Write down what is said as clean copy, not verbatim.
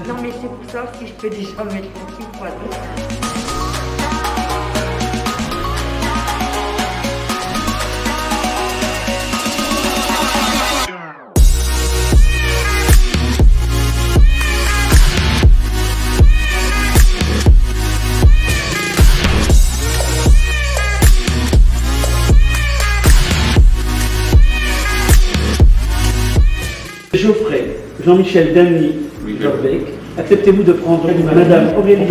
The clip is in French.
Non, mais c'est pour ça, si je peux déjà mettre une petite fois. Geoffrey, Jean-Michel Dany, Verbeke, acceptez-vous de prendre Madame Aurelia